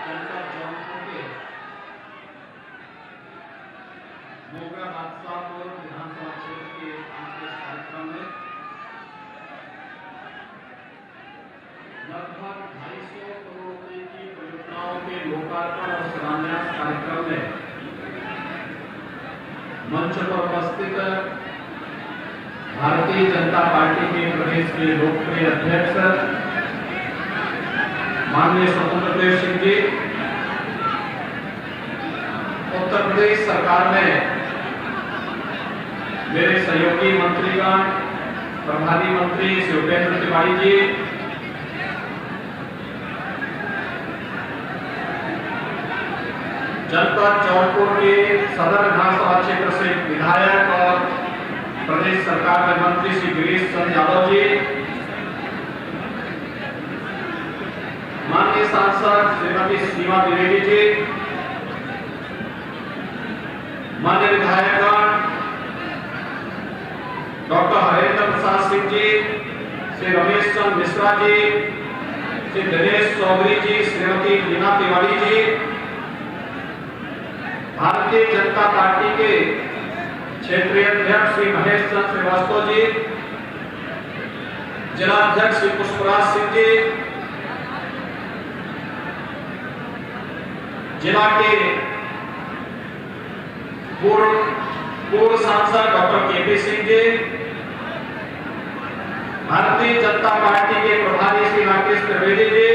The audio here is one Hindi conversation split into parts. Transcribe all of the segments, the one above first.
जनपद जौनपुर के मोगरा बादशाहपुर विधानसभा क्षेत्र के आज इस कार्यक्रम में लगभग 250 करोड़ रुपए की परियोजनाओं के लोकार्पण और शिलान्यास कार्यक्रम में मंच पर उपस्थित भारतीय जनता पार्टी के प्रदेश के लोकप्रिय अध्यक्ष माननीय स्वतंत्र देव सिंह जी, उत्तर प्रदेश सरकार में मेरे सहयोगी मंत्रीगण, प्रभारी मंत्री श्री उपेंद्र तिवारी जी, जनपद जौनपुर के सदर विधानसभा क्षेत्र से विधायक और प्रदेश सरकार में मंत्री श्री गिरीश चंद्र यादव जी, माननीय सांसद श्रीमती सीमा द्विवेदी जी, माननीय विधायकगण डॉक्टर हरेंद्र प्रसाद सिंह जी, श्री रमेश चंद्र मिश्रा जी, श्री दिनेश चौधरी जी, श्रीमती लीना तिवारी जी, भारतीय जनता पार्टी के क्षेत्रीय अध्यक्ष श्री महेश चंद्र श्रीवास्तव जी, जिला अध्यक्ष श्री पुष्पराज सिंह जी, जिला के पूर्व सांसद doctor KP Singh ji, Bharatiya Janata party के प्रभारी श्री राकेश त्रिवेदी जी,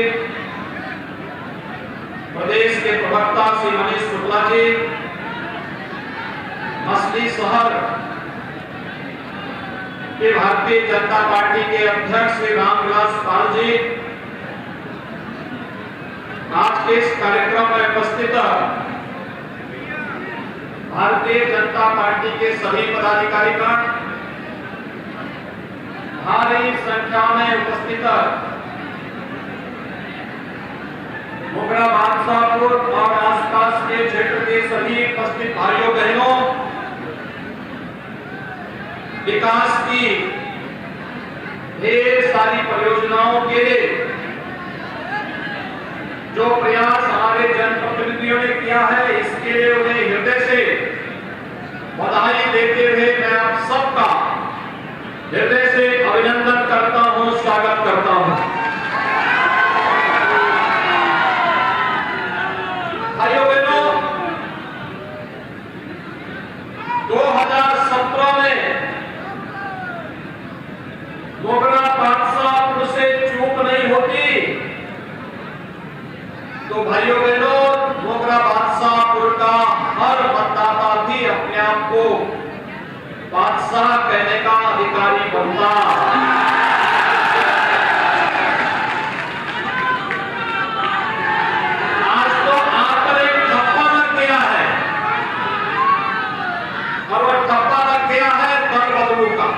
प्रदेश के प्रवक्ता श्री मनीष शुक्ला जी, मछली शहर के भारतीय जनता पार्टी के अध्यक्ष श्री रामविलास पाल जी, आज के इस कार्यक्रम में उपस्थित भारतीय जनता पार्टी के सभी पदाधिकारीगण, भारी संख्या में उपस्थित मोगरा बादशाहपुर और आसपास के क्षेत्र के सभी उपस्थित भाइयों बहनों, विकास की ढेर सारी परियोजनाओं के जो प्रयास हमारे जनप्रतिनिधियों ने किया है, इसके लिए उन्हें हृदय से बधाई देते हुए मैं आप सबका हृदय से अभिनंदन करता हूं, स्वागत करता हूं। भाइयों बहनों, 2017 में मोगरा बादशाहपुर से चूक नहीं होती तो भाइयों बहनों, मोगरा बादशाहपुर का हर मतदाता भी अपने आप को बादशाह कहने का अधिकारी बनता। आज तो आप पर एक ठप्पा लग गया है और वह ठप्पा लग गया है दल बदलू का।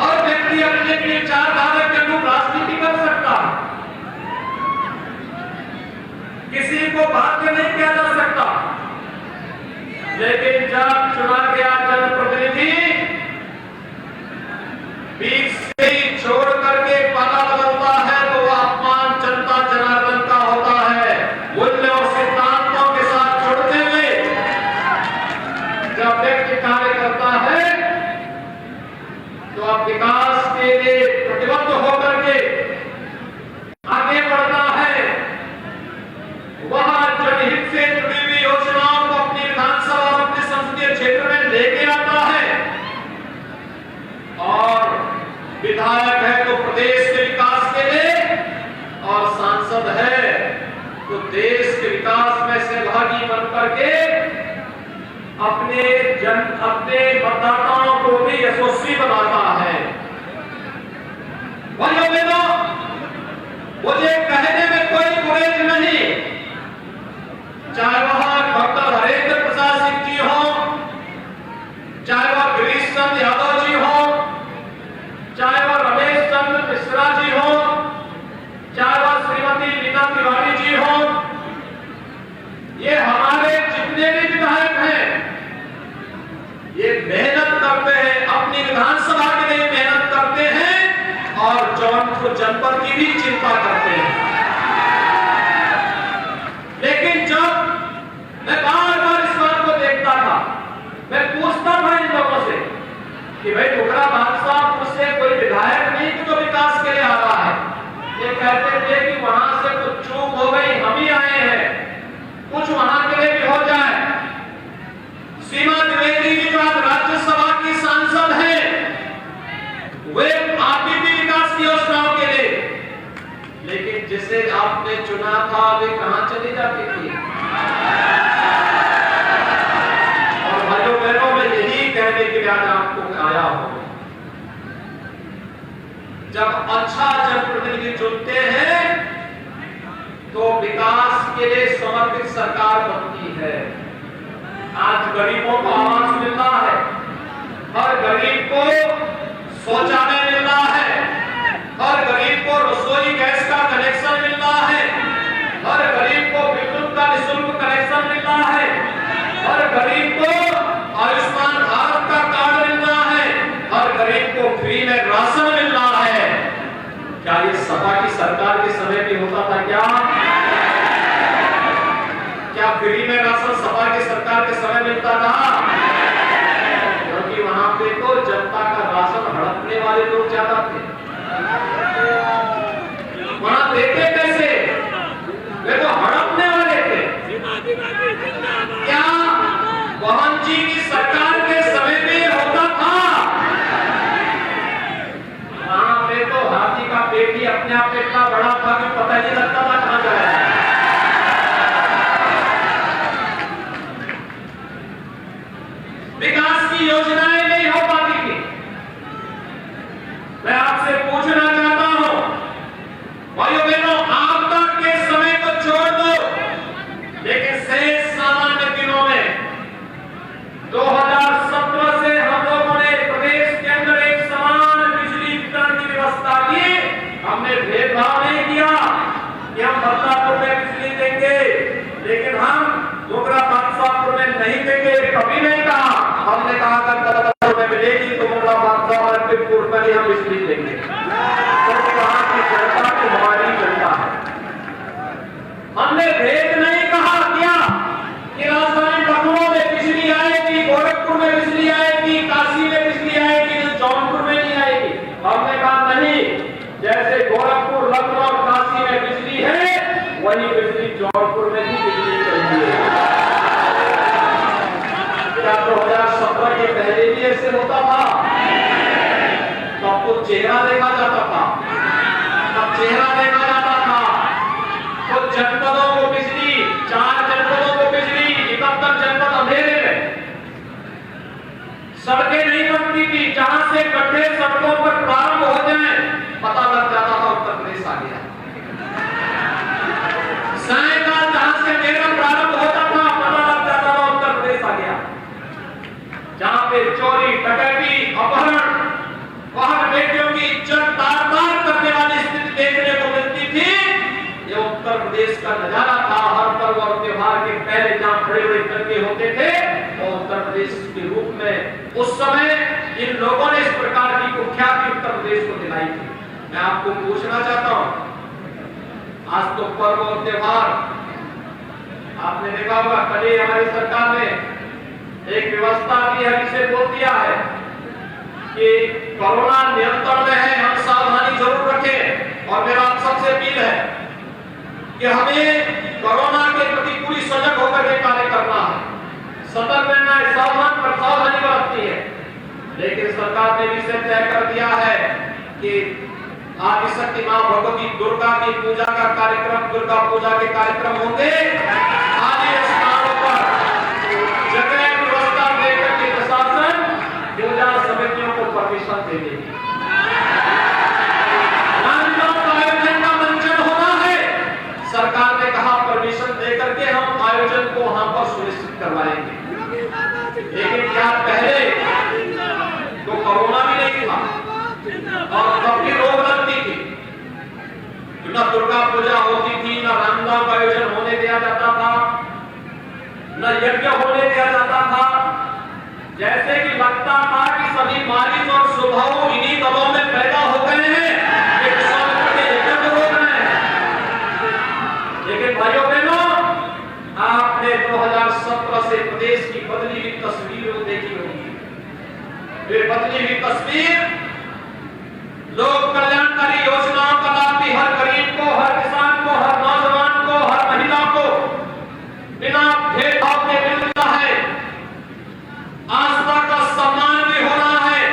अपने विचारधारा के अनुरूप राजनीति कर सकता, किसी को बाध्य नहीं किया जा सकता, लेकिन जब चुना गया जनप्रतिनिधि बीच से ही छोड़ करके पाला बदलता है तो वह अपमान जनता जनार्दन का होता है। मूल्य और सिद्धांतों के साथ जुड़ते हुए जब व्यक्ति कार्य करता है तो अब विकास के लिए प्रतिबद्ध होकर के आगे बढ़ता है। वहां जनहित से जुड़ी हुई योजनाओं को अपनी विधानसभा और अपने संसदीय क्षेत्र में लेके आता है और विधायक है तो प्रदेश के विकास के लिए और सांसद है तो देश के विकास में सहभागी बन करके अपने मतदाताओं को भी यशस्वी बनाता है। भाइयों बहनों, मुझे कहने में कोई गुरेज नहीं, चाहे वह डॉक्टर हरेंद्र प्रसाद सिंह जी हो, चाहे वह गिरीश चंद्र यादव जी हो, चाहे वह रमेश चंद्र मिश्रा जी हो, चाहे वह श्रीमती लीना तिवारी जी हो, ये हमारे जितने भी विधायक हैं ये मेहनत करते हैं, अपनी विधानसभा के लिए भी चिंता करते हैं। लेकिन जब मैं बार बार इस बात को देखता था, मैं पूछता था इन लोगों से कि भाई मुखरा बादशाह मुझसे कोई विधायक नहीं कि जो विकास के लिए आ रहा है। ये कहते थे कि वहां से कुछ चूक हो गई, हम ही आए हैं, कुछ वहां के लिए भी हो जाए। सीमा द्विवेदी जी जो आज राज्यसभा की सांसद हैं, वे आती थी विकास की योजनाओं के लिए, लेकिन जिसे आपने चुना था वे कहां चली जाती थी। और भाइयों बहनों, मैं यही कहने के लिए आज आपको आया हूं, जब अच्छा जनप्रतिनिधि चुनते हैं तो विकास के लिए समर्पित सरकार बनती है। आज गरीबों को आवास मिल रहा है, हर गरीब को शौचालय मिल रहा है, हर गरीब को रसोई गैस का कनेक्शन मिल रहा है, हर गरीब को विद्युत का निःशुल्क कनेक्शन मिल रहा है, हर गरीब को आयुष्मान भारत का कार्ड मिल रहा है, हर गरीब को फ्री में राशन मिल रहा है। क्या ये सपा की सरकार के समय भी होता था क्या? क्या फ्री में राशन सपा की सरकार के समय मिलता था? क्योंकि वहां पे तो जनता का राशन हड़पने वाले लोग ज्यादा थे। वहां देते कैसे? वे तो हड़पने वाले थे। क्या मोहन जी की सरकार के समय में होता था? वहां पे तो हाथी का पेट ही अपने आप इतना बड़ा था कि पता नहीं लगता था कहां जाए। विकास की योजनाएं नहीं हो पाती थी। मैं आपसे पूछना चाहता हूं, भाइयों बहनों, आपदा के समय को छोड़ दो, लेकिन शेष सामान्य दिनों में 2017 से हम लोगों ने प्रदेश के अंदर एक समान बिजली वितरण की व्यवस्था की। हमने भेदभाव नहीं किया कि हम बदलापुर में बिजली देंगे, लेकिन हम मुखरा बादशाहपुर में नहीं देंगे, कभी नहीं कहा। हमने कहा अगर बदलापुर में मिलेगी तो मुखरा बादशाह और अंबिकपुर में ही हम बिजली देंगे, क्योंकि वहां की जनता की हमारी जनता है। हमने भेद नहीं कहा किया कि राजधानी लखनऊ में बिजली आएगी, गोरखपुर में बिजली आएगी, काशी में बिजली आएगी, जौनपुर में नहीं आएगी। हमने कहा नहीं, जैसे गोरखपुर, लखनऊ, काशी में बिजली है, वही बिजली जौनपुर में भी बिजली चाहिए। क्या 2017 के पहले भी ऐसे होता था? तब तो चेहरा देखा जाता था, तब चेहरा देखा जाता था। कुछ जनपदों को बिजली, 4 जनपदों को बिजली, 71 जनपद अंधेरे में, सड़कें नहीं बनती थी। जहां से गड्ढे सड़कों पर प्रारंभ हो जाए, पता लग जाता था उत्तर प्रदेश आ गया। सायकाल जहां से मेरा प्रारंभ होता था, पता लग जाता था उत्तर प्रदेश आ गया। जहां पे चोरी, डकैती, अपहरण, वाहन बेटियों की इज्जत तार-तार करने वाली स्थिति देखने को मिलती थी, ये उत्तर प्रदेश का नजारा था। हर पर्व और त्योहार के पहले जहां बड़े-बड़े दंगे होते थे, वो उत्तर प्रदेश के रूप में उस समय इन लोगों ने इस प्रकार की कुख्याति उत्तर प्रदेश को दिलाई थी। मैं आपको पूछना चाहता हूं, आज तो पर्व और त्योहार, आपने देखा होगा कल ही हमारी सरकार ने एक व्यवस्था की हरी बोल दिया है कि कोरोना नियंत्रण में है, हम सावधानी जरूर रखें। और मेरा आप सबसे अपील है कि हमें कोरोना के प्रति पूरी सजग होकर के कार्य करना है, सतर्क रहना है, सावधानी बरतनी है। लेकिन सरकार ने भी इसे तय कर दिया है कि आदिशक्ति मां भगवती दुर्गा की पूजा का कार्यक्रम, दुर्गा पूजा के कार्यक्रम होंगे। आदि स्थानों पर जगह व्यवस्था देकर के प्रशासन पूजा समितियों को परमिशन दे देगी। आयोजन का मंचन होना है, सरकार ने कहा परमिशन देकर के हम आयोजन को वहां पर सुनिश्चित करवाएंगे। लेकिन क्या पहले तो कोरोना भी नहीं था और तब भी रोक लगती थी, न दुर्गा पूजा होती थी, न रामनवमी का आयोजन होने दिया जाता था, न यज्ञ होने दिया जाता था। जैसे कि लगता था कि सभी बारिश और सुबह इन्हीं दलों में पैदा हो गए हैं, एक विश्वामित्र के यज्ञ तस्वीर लोक कल्याणकारी योजनाओं का लाभ भी हर गरीब को, हर किसान को, हर नौजवान को, हर महिला को बिना भेदभाव के मिलता है। आस्था का सम्मान भी हो रहा है।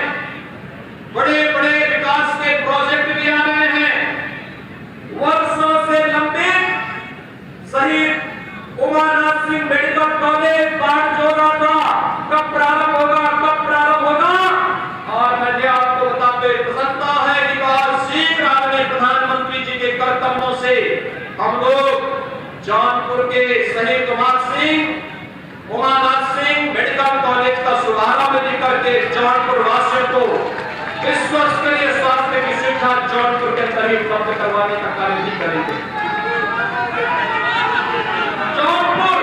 बड़े बड़े विकास के प्रोजेक्ट भी आ रहे हैं। वर्षों से लंबित शहीद उमानाथ सिंह मेडिकल कॉलेज बाट जो रहा था कब प्रारंभ होगा, कब प्रारंभ होगा। और मुझे आपको बताते प्रसन्नता है कि बहुत शीघ्र आदरणीय प्रधानमंत्री जी के कर कदमों से हम लोग जौनपुर के शहीद उमानाथ सिंह मेडिकल कॉलेज का शुभारंभ लेकर के जौनपुर वासियों को विश्वस्तरीय स्वास्थ्य की शिक्षा जौनपुर के अंदर ही उपलब्ध करवाने का कार्य भी करेंगे। जौनपुर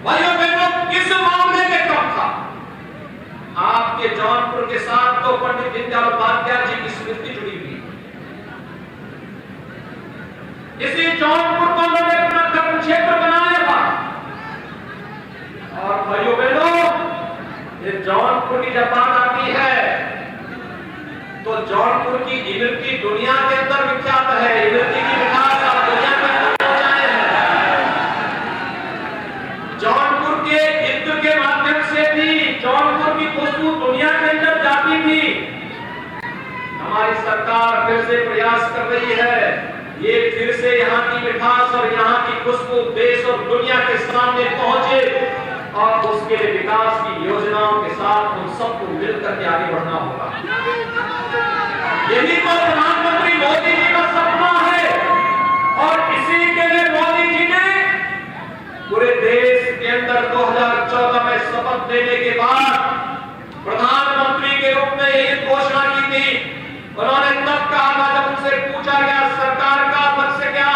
भाइयों बहनों किस मामले में कम था? आपके जौनपुर के साथ तो पंडित दीनदयाल उपाध्याय जी की स्मृति जुड़ी हुई। इसी जौनपुर को उन्होंने अपना कर्म क्षेत्र बनाया था। और भाइयों बहनों ये जौनपुर की जब बात आती है तो जौनपुर की इमरती दुनिया के अंदर विख्यात है। इमरती की विकास आप दुनिया में पहुंचाए हैं। जौनपुर के इत्र के माध्यम से भी जौनपुर की खुशबू दुनिया के अंदर जाती थी। हमारी सरकार फिर से प्रयास कर रही है ये फिर से यहाँ की मिठास और यहाँ की खुशबू देश और दुनिया के सामने पहुंचे और उसके लिए विकास की योजनाओं के साथ उन सबको मिलकर के आगे बढ़ना होगा। यही तो प्रधानमंत्री मोदी जी का सपना है और इसी के लिए मोदी जी ने पूरे देश के अंदर 2014 में शपथ लेने के बाद प्रधानमंत्री के रूप में यही घोषणा की थी। उन्होंने तब कहा था जब उनसे पूछा गया सरकार का लक्ष्य क्या,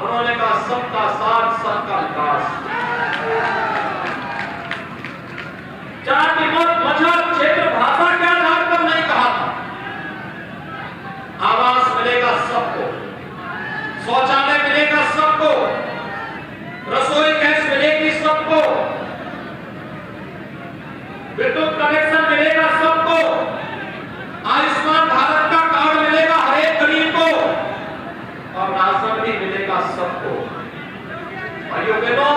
उन्होंने कहा सबका साथ सबका विकास। जाति मत मजहब क्षेत्र भाषा के आधार पर नहीं कहा था। आवास मिलेगा सबको, शौचालय मिलेगा सबको, रसोई गैस मिलेगी सबको, विद्युत कनेक्शन मिलेगा सबको, आयुष्मान भारत का कार्ड मिलेगा हर एक गरीब को और राशन भी मिलेगा सबको। भाइयों बहनों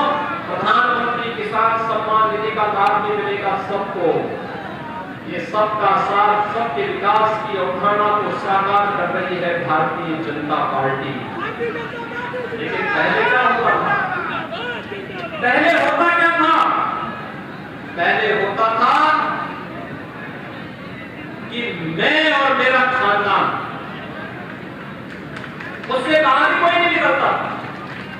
प्रधानमंत्री किसान सम्मान निधि का लाभ भी मिलेगा सबको। ये सबका साथ सबके विकास की अवधारणा को साकार कर रही है भारतीय जनता पार्टी। लेकिन पहले क्या होता था? पहले होता क्या था? पहले होता था कि मैं और मेरा खानदान, उससे बाहर कोई नहीं निकलता।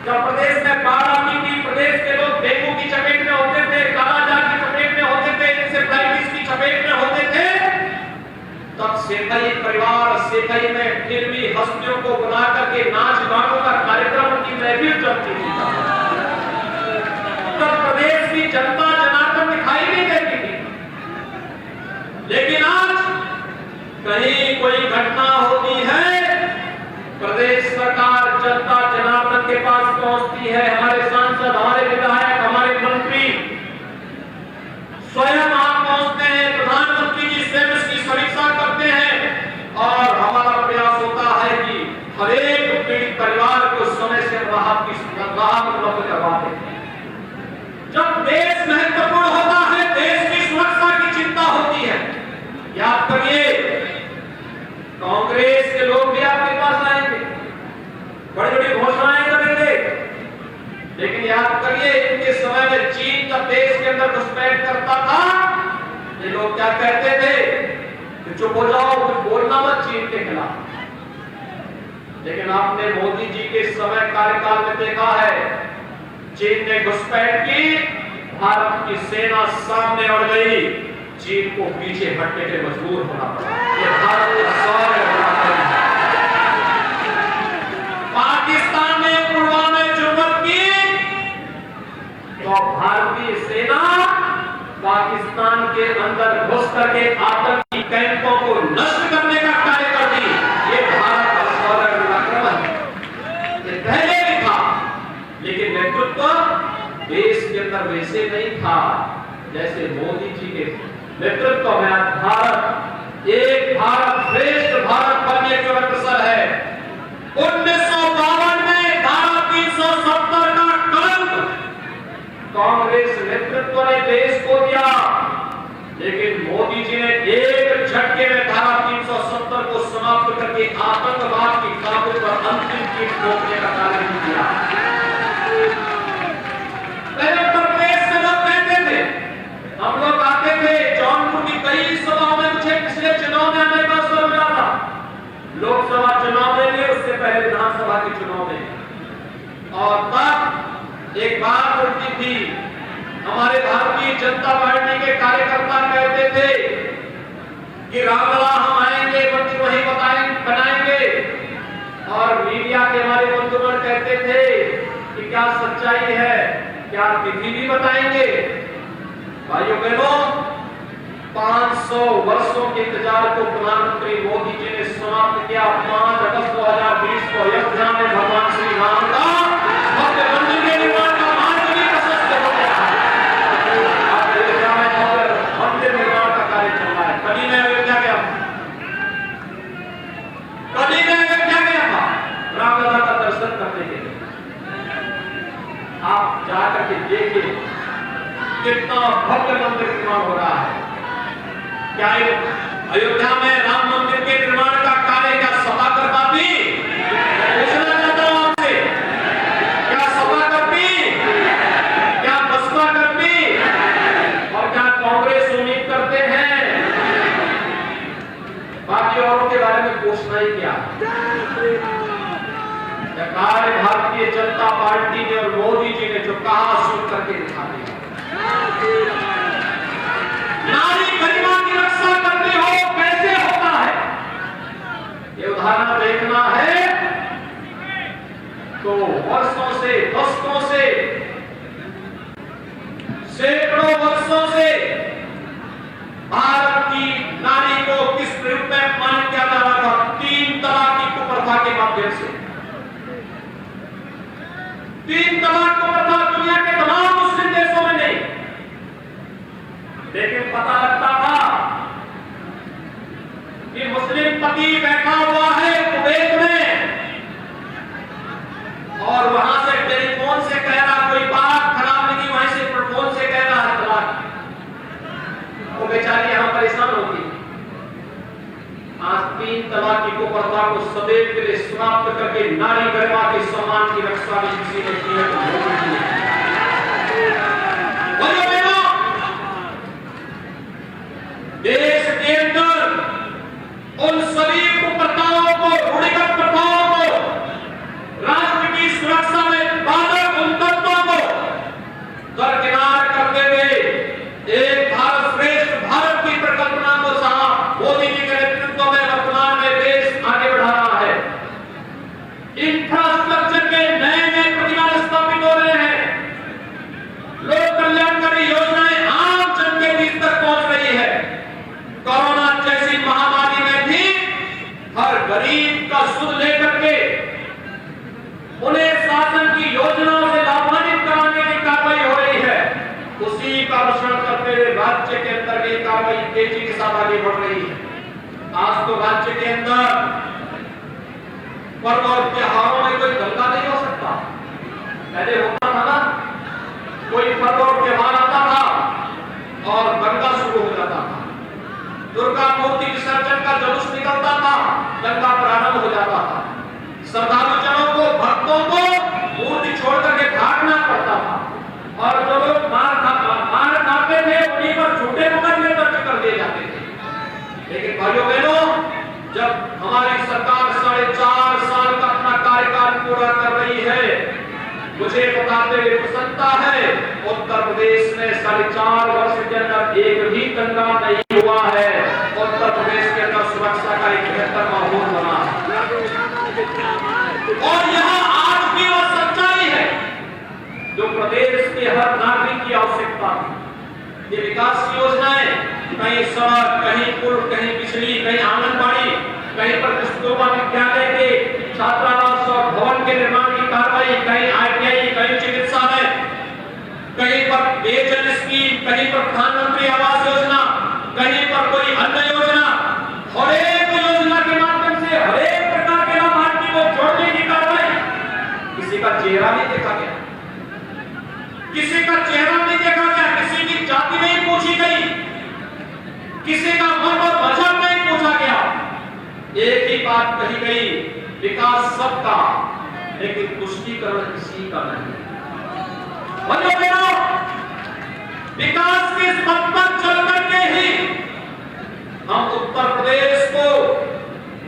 जब प्रदेश में बाढ़ आती थी, प्रदेश के लोग डेंगू की चपेट में होते थे, कालाजार की चपेट में होते थे, इंसेफ्लाइटिस की चपेट में होते थे, तब सेठई परिवार सेठई में फिल्मी हस्तियों को बुला करके नाच गानों का कार्यक्रम की महफिल चलती थी। तब प्रदेश की जनता जनार्दन दिखाई नहीं देती थी। लेकिन आज कहीं कोई घटना होती है, प्रदेश सरकार जनता जनार्दन के पास पहुंचती है। हमारे सांसद, हमारे विधायक, हमारे मंत्री स्वयं आप पहुंचते हैं, प्रधानमंत्री जी स्वयं इसकी समीक्षा करते हैं और हमारा प्रयास होता है कि हर एक पीड़ित परिवार को समय से राहत उपलब्ध करवाते हैं। जब देश महत्वपूर्ण होता है, देश की सुरक्षा की चिंता होती है। याद करिए कांग्रेस के लोग भी आपके पास आएंगे, बड़ी बड़ी घोषणाएं करेंगे, लेकिन याद करिए इनके समय में चीन जब देश के अंदर घुसपैठ करता था, ये लोग क्या कहते थे कि चुप हो जाओ, कुछ बोलना मत चीन के खिलाफ। लेकिन आपने मोदी जी के समय कार्यकाल में देखा है, चीन ने घुसपैठ की, भारत की सेना सामने अड़ गई, चीन को पीछे हटने के मजबूर होना पड़ा। ये भारत का सौर्य है। पाकिस्तान ने पुलवामा में जुर्मत की तो भारतीय सेना पाकिस्तान के अंदर घुस करके आतंकी कैंपों को नष्ट करने का कार्य कर दी। ये भारत का सौर्य पराक्रम है। ये पहले भी था, लेकिन नेतृत्व देश के अंदर वैसे नहीं था जैसे मोदी जी के नेतृत्व में भारत समाप्त करके आतंकवाद की काबू पर अंतिम कील ठोकने का कार्य किया। पहले उत्तर प्रदेश में लोग कहते थे, हम लोग आते थे जौनपुर की कई सभाओं में, मुझे पिछले चुनाव में आने का अवसर मिला था, लोकसभा चुनाव में भी, उससे पहले विधानसभा के चुनाव में, और तब एक बात उठती थी, हमारे भारतीय जनता पार्टी के कार्यकर्ता कहते थे कि रामलला हम आएंगे, मंत्री वही बनाएंगे, और मीडिया के हमारे बंधुगण कहते थे कि क्या सच्चाई है, क्या तिथि भी बताएंगे। भाइयों बहनों, 500 वर्षों के इंतजार को प्रधानमंत्री मोदी जी ने समाप्त किया। 5 अगस्त 2020 को अयोध्या में भगवान श्री राम का भव्य मंदिर के निर्माण का मार्ग भी प्रशस्त हो गया। अब अयोध्या में भव्य मंदिर निर्माण का कार्य चल रहा है। कभी मैं अयोध्या गया था रामलला का दर्शन करने के लिए। आप जाकर के देखिए कितना भव्य मंदिर निर्माण हो रहा है। क्या अयोध्या में राम मंदिर के निर्माण का कार्य क्या सभा कर पाती? पूछना चाहता हूं आपसे, क्या सभा करती? क्या बसपा करती? और क्या कांग्रेस उम्मीद करते हैं? बाकी औरों के बारे में पूछना ही क्या। कार्य भारतीय जनता पार्टी ने और मोदी जी ने जो कहा सुन करके दिखा दिया। नारी गरिमा की रक्षा करते हो, कैसे होता है ये उदाहरण देखना है तो वर्षों से, दशकों से, सैकड़ों वर्षों से भारत की नारी को किस रूप में अपमानित किया जा रहा था? 3 तलाक की कुप्रथा के माध्यम से। 3 तलाक कुप्रथा दुनिया के तमाम मुस्लिम देशों में नहीं, लेकिन पता लगता था कि मुस्लिम पति बैठा हुआ है कुवैत में और वहां से टेलीफोन से कह रहा, कोई बात खराब नहीं, वहीं से फोन से कह रहा है तलाक। वो बेचारी यहां परेशान होती। आज 3 तलाक की कुप्रथा को सदैव के लिए समाप्त करके नारी गरिमा के सम्मान की रक्षा भी किसी ने की है। देश के अंदर उन सभी कुप्रथाओं को, रूढ़िगत प्रथाओं को, राष्ट्र की सुरक्षा में बाधक उन तत्वों को दरकिनार करते हुए एक भारत श्रेष्ठ भारत की परिकल्पना को साहब मोदी जी के नेतृत्व में वर्तमान में देश आगे बढ़ा रहा है। इंफ्रास्ट्रक्चर के नए प्रतिमान स्थापित हो रहे हैं। लोक कल्याणकारी योजनाएं आम जन के बीच तक पहुंच रही है। कोरोना जैसी महामारी में भी हर गरीब का सुध लेकर के उन्हें शासन की योजनाओं से लाभान्वित कराने की कार्रवाई हो रही है। उसी का अनुसरण करते हुए राज्य के अंदर भी कार्रवाई तेजी के साथ आगे बढ़ रही है। आज तो राज्य के अंदर पर्व और त्योहारों में कोई दंगा नहीं हो सकता। पहले होता था ना, कोई पर्व और त्योहार आता था और दंगा शुरू हो जाता था। दुर्गा मूर्ति विसर्जन का जुलूस निकलता था, दंगा प्रारंभ हो जाता था। श्रद्धालु जनों को, भक्तों को मूर्ति छोड़कर के भागना पड़ता था और जो लोग मार खाते थे उन्हीं पर झूठे मुकदमे दर्ज कर दिए जाते थे। लेकिन भाइयों बहनों, जब हमारी सरकार 4.5 साल का अपना कार्यकाल पूरा कर रही है, मुझे बताते हुए प्रसन्नता है उत्तर प्रदेश में 4.5 वर्ष के अंदर एक भी दंगा नहीं हुआ है। उत्तर प्रदेश के अंदर सुरक्षा का एक बेहतर माहौल बना और यहाँ आज भी वह सच्चाई है जो प्रदेश के हर नागरिक की आवश्यकता है। ये विकास योजनाएं, कहीं सड़क, कहीं पुल, कहीं बिजली, कहीं आंगनबाड़ी, कहीं पर कस्तूरबा विद्यालय के छात्रावास और भवन के निर्माण की कार्रवाई, कहीं ITI, कहीं चिकित्सालय, कहीं पर पेयजल स्कीम, कहीं पर प्रधानमंत्री आवास योजना, कहीं पर कोई अन्य योजना, हर एक योजना के माध्यम से हर एक प्रकार के लाभार्थी को जोड़ने की कार्रवाई। किसी का चेहरा नहीं देखा गया, किसी का चेहरा नहीं देखा गया, किसी की जाति नहीं पूछी गई, किसी का मत और मजहब नहीं पूछा गया। एक ही बात कही गई, विकास सबका, लेकिन तुष्टीकरण किसी का नहीं। विकास के इस पथ पर चल करके ही हम उत्तर प्रदेश को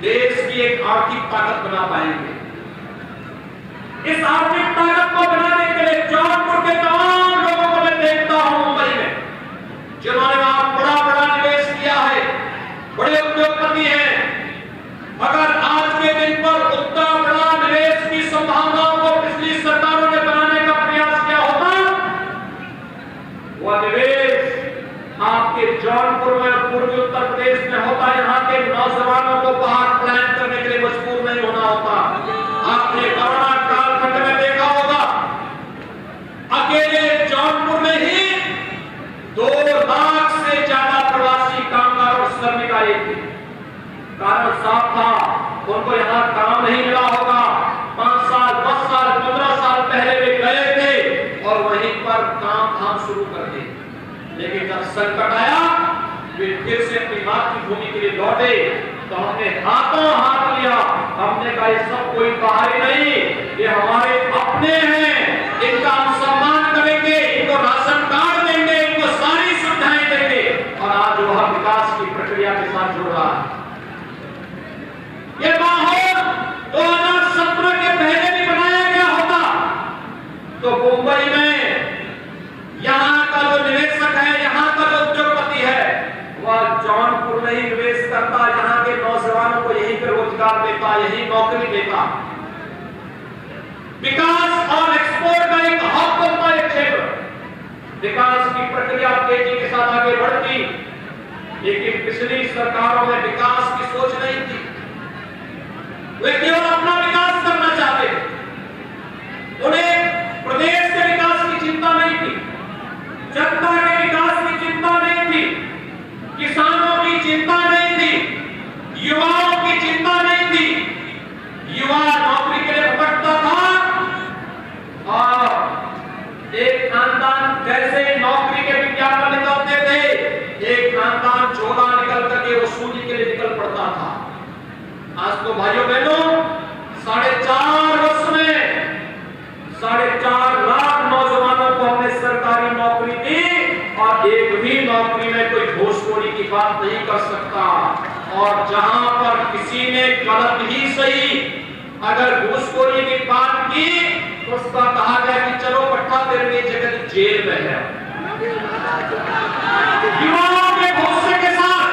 देश की एक आर्थिक ताकत बना पाएंगे। इस आर्थिक ताकत को बनाने के लिए जौनपुर के तमाम लोगों को मैं देखता हूं मुंबई में, जिन्होंने वहां बड़ा बड़ा निवेश किया है, बड़े उद्योगपति हैं। अगर आज के दिन पर उतना बड़ा निवेश की संभावनाओं को पिछली सरकारों ने बनाने का प्रयास किया होता, वह निवेश आपके जौनपुर में और पूर्वी उत्तर प्रदेश में होता। यहाँ के नौजवानों को बाहर प्लान करने के लिए मजबूर नहीं होना होता। आपने कोरोना कालखंड में देखा होगा, अकेले जौनपुर में ही 2 लाख से ज्यादा प्रवासी कामगारों और श्रमिक आए थे। कारण साफ था, उनको यहाँ काम नहीं मिला होगा। 5 साल 10 साल 15 साल पहले वे गए थे और वहीं पर काम धाम शुरू कर दिए, लेकिन जब संकट आया वे फिर से अपनी मातृभूमि के लिए लौटे। तो हमने हाथों हाथ लिया, हमने कहा ये सब कोई बाहरी नहीं, ये हमारे अपने हैं, इनका हम सम्मान करेंगे, इनको राशन कार्ड देंगे, इनको सारी सुविधाएं देंगे। और आज वह विकास की प्रक्रिया के साथ जुड़ रहा है। ये माहौल 2017 के पहले भी बनाया गया होता तो मुंबई में यहाँ का जो निवेशक है, यहाँ का जो उद्योगपति है, वह जौनपुर में ही निवेश करता, यहाँ के नौजवानों को यहीं पे रोजगार देता, यही नौकरी देता। विकास और एक्सपोर्ट का एक हब बनता है क्षेत्र। विकास की प्रक्रिया तेजी के साथ आगे बढ़ती, लेकिन पिछली सरकारों में विकास की सोच नहीं थी। वे केवल अपना विकास करना चाहते थे, उन्हें प्रदेश के विकास की चिंता नहीं थी, जनता के विकास की चिंता नहीं थी, किसानों की चिंता नहीं थी, युवाओं की चिंता नहीं थी। युवा नौकरी के लिए भटकता था और एक खानदान जैसे नौकरी के विज्ञापन निकलते थे, एक खानदान झोला निकल करके वसूली के लिए निकल पड़ता था। आज तो भाइयों बहनों 4.5 वर्ष में 4.5 लाख नौजवानों को हमने सरकारी नौकरी दी और एक भी नौकरी में कोई घूसखोरी की बात नहीं कर सकता। और जहां पर किसी ने गलत ही सही अगर घूसखोरी की बात की तो उसका कहा गया कि चलो पट्टा तेरे जगह जेल में है। युवाओं के भरोसे के साथ,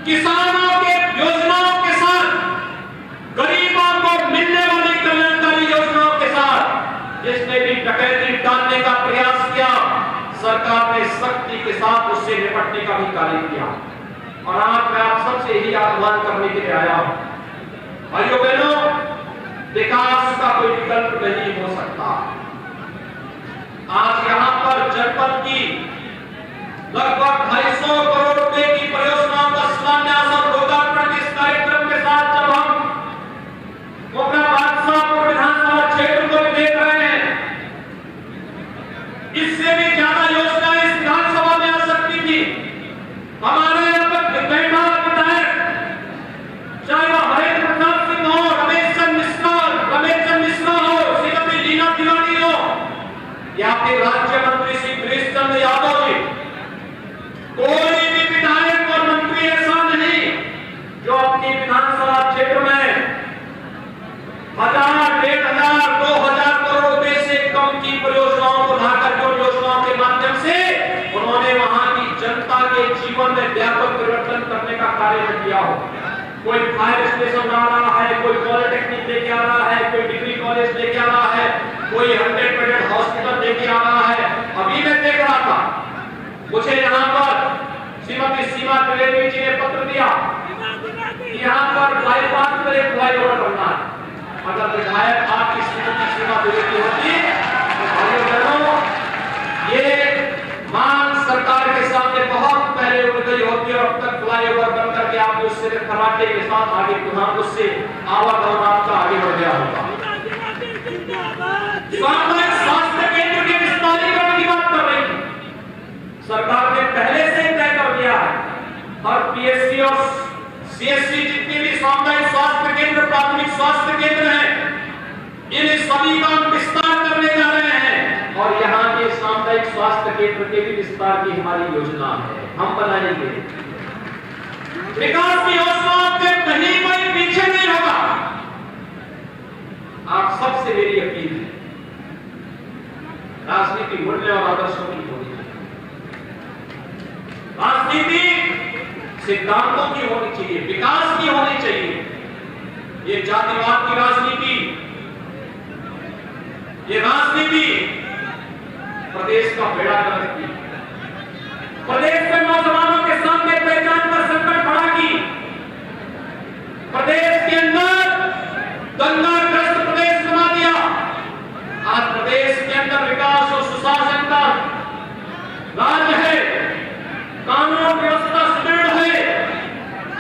किसानों के योजनाओं के साथ, गरीबों को मिलने वाली कल्याणकारी योजनाओं के साथ जिसने भी डकैती डालने का प्रयास किया, सरकार ने सख्ती के साथ उससे निपटने का भी कार्य किया। और आज मैं आप सबसे यही आह्वान करने के लिए आया हूं, भाइयों बहनों, विकास का कोई विकल्प नहीं हो सकता। आज यहां पर जनपद की लगभग 250 करोड़ रुपए की परियोजनाओं का शिलान्यास और लोकार्पण इस कार्यक्रम के साथ जब हम मोगरा बादशाहपुर विधानसभा क्षेत्र को भी देख रहे हैं, इससे भी ज्यादा योजनाएं इस विधानसभा में आ सकती थी। हमारे यहाँ पर बैठा विधायक, चाहे वह हरेंद्र प्रताप सिंह हो, रमेश चंद्र मिश्रा हो, श्रीमती लीना तिवारी हो, या फिर राज्य मंत्री श्री गिरीश चंद्र यादव जी, कोई भी विधायक और मंत्री ऐसा नहीं जो अपनी विधानसभा क्षेत्र में 1000, 1500, 2000 करोड़ रुपए से कम की परियोजनाओं को लाकर के योजनाओं के माध्यम से उन्होंने वहां की जनता के जीवन में व्यापक परिवर्तन करने का कार्य किया हो। कोई फायर स्टेशन ला रहा है, कोई पॉलिटेक्निक लेके आ रहा है, कोई डिग्री कॉलेज लेके आ रहा है, कोई 100 बेडेड हॉस्पिटल लेके आ रहा है। अभी मैं देख रहा था, मुझे यहाँ पर श्रीमती सीमा त्रिवेदी जी ने पत्र दिया कि यहाँ पर बाईपास पर एक फ्लाईओवर बनना है। अगर विधायक आपकी श्रीमती सीमा त्रिवेदी होती तो भाइयों बहनों, ये मांग सरकार के सामने बहुत पहले उठ गई होती और अब तक फ्लाईओवर बन करके आप उससे कराटे के साथ आगे पुनः उससे आवागमन आपका आगे बढ़ गया होगा। सामुदायिक स्वास्थ्य केंद्र के विस्तारीकरण की बात कर रही थी, सरकार ने पहले से तय कर दिया है हर पीएससी और सीएससी जितने भी सामुदायिक स्वास्थ्य केंद्र, प्राथमिक स्वास्थ्य केंद्र हैं, इन सभी का विस्तार करने जा रहे हैं। और यहाँ के सामुदायिक स्वास्थ्य केंद्र के भी विस्तार की हमारी योजना है, हम बनाएंगे। विकास की योजनाओं से कहीं कोई पीछे नहीं होगा। आप सबसे मेरी अपील है, राजनीति मूल्य और आदर्शों की होनी चाहिए, राजनीति सिद्धांतों की होनी चाहिए, विकास की होनी चाहिए। ये जातिवाद की राजनीति, ये राजनीति प्रदेश का बेड़ा गर्क की, प्रदेश के नौजवानों के सामने पहचान पर संकट खड़ा की, प्रदेश के अंदर दंगाग्रस्त प्रदेश बना दिया। आज प्रदेश के अंदर विकास और सुशासन का राज्य है, कानून व्यवस्था सुदृढ़ है।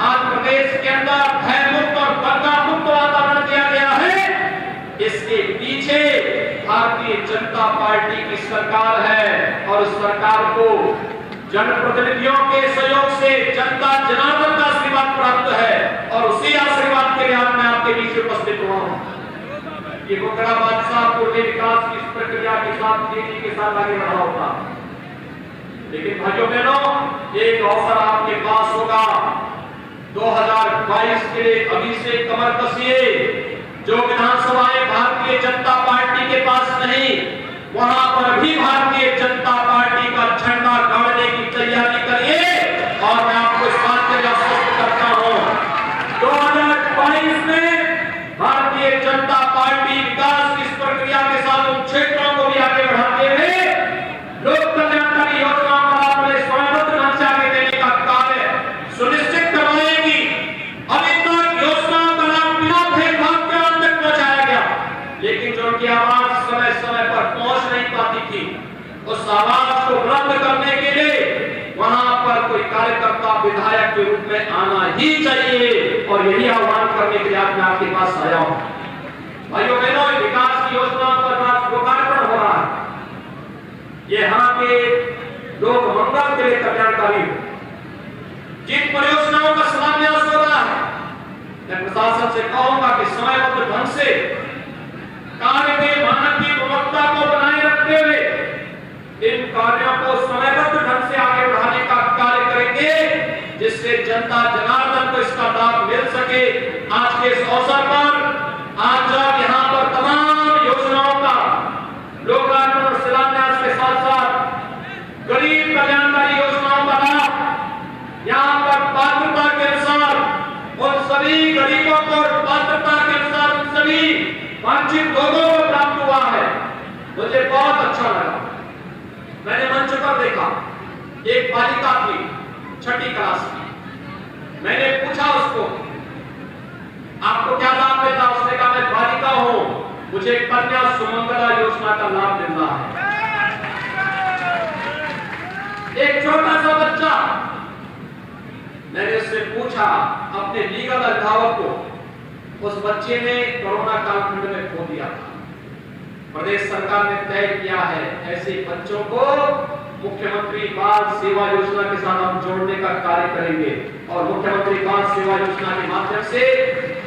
आज प्रदेश के अंदर भय मुक्त और दंगा मुक्त वातावरण दिया गया है। इसके पीछे भारतीय जनता पार्टी की सरकार है और उस सरकार को जनप्रतिनिधियों के सहयोग से जनता जनार्दन का आशीर्वाद प्राप्त है और उसी आशीर्वाद के लिए आज मैं आपके बीच उपस्थित हुआ हूं। ये मुकरा बादशाह पूरे विकास की प्रक्रिया के साथ तेजी के साथ आगे बढ़ा होता, लेकिन भाइयों बहनों, एक अवसर आपके पास होगा 2022 के लिए। अभी से कमर कसिए। जो विधानसभाएं भारतीय जनता पार्टी के पास नहीं, वहां पर भी भारतीय जनता पार्टी का झंडा गाड़ने की तैयारी करिए। और मैं आपको इस बात के लिए आश्वस्त करता हूं, 2022 में भारतीय जनता पार्टी विकास की इस प्रक्रिया के साथ उन क्षेत्रों को भी आगे बढ़ाते हुए लोक कल्याणकारी योजनाओं का अपने स्वयंबद्ध ढंग से आगे देने का कार्य सुनिश्चित करवाएगी। अभी तक योजनाओं का लाभ बिना भेदभाव के अंत तक पहुंचाया गया, लेकिन जो उनकी आवाज समय समय पर पहुंच नहीं पाती थी, उस आवाज को बुलंद करने के लिए वहां पर कोई कार्यकर्ता विधायक के रूप में आना ही चाहिए। और यही आह्वान करने के लिए आज मैं आपके पास आया हूं। भाइयों बहनों, विकास की योजनाओं पर आज लोकार्पण हो रहा है। ये यहाँ के लोग मंगल के लिए कल्याणकारी हो, जिन परियोजनाओं का शिलान्यास हो रहा है, मैं प्रशासन से कहूंगा कि समयबद्ध ढंग से कार्य के मानक की गुणवत्ता को बनाए रखते हुए इन कार्यों को समयबद्ध ढंग से आगे बढ़ाने का कार्य करेंगे, जिससे जनता जनार्दन को इसका लाभ मिल सके। आज के इस अवसर पर आज जब यहाँ पर तमाम योजनाओं का लोकार्पण और शिलान्यास के साथ साथ गरीब कल्याणकारी योजनाओं का लाभ यहाँ पर पात्रता के अनुसार उन सभी गरीबों को पात्रता के अनुसार उन सभी वंचित लोगों को प्राप्त हुआ है, मुझे बहुत अच्छा लगा। मैंने मंच पर देखा एक बालिका थी, 6ठी क्लास की। मैंने पूछा उसको, आपको क्या लाभ मिलता? उसने कहा, मैं बालिका हूं, मुझे कन्या सुमंगला योजना का लाभ मिल रहा है। एक छोटा सा बच्चा, मैंने उससे पूछा अपने लीगल अभिभावक को, उस बच्चे ने कोरोना कालखंड में खो दिया था। प्रदेश सरकार ने तय किया है ऐसे बच्चों को मुख्यमंत्री बाल सेवा योजना के साथ हम जोड़ने का कार्य करेंगे और मुख्यमंत्री बाल सेवा योजना के माध्यम से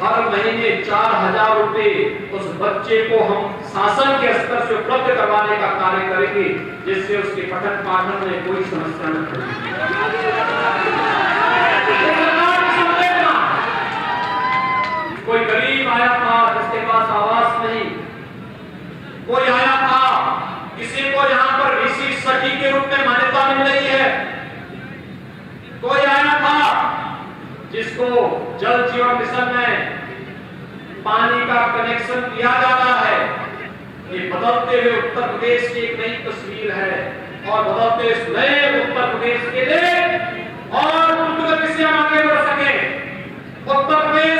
हर महीने 4000 रुपए उस बच्चे को हम शासन के स्तर से उपलब्ध करवाने का कार्य करेंगे, जिससे उसके पठन पाठन में कोई समस्या न पड़े। कोई गरीब आया था जिसके पास आवास नहीं, कोई आया था किसी को यहाँ पर ऋषि सखी के रूप में मान्यता मिल रही है, कोई आया था जिसको जल जीवन मिशन में पानी का कनेक्शन दिया जा रहा है। ये बदलते हुए उत्तर प्रदेश की एक नई तस्वीर है और बदलते इस नए उत्तर प्रदेश के लिए और उन्नति से आगे बढ़ सके, उत्तर प्रदेश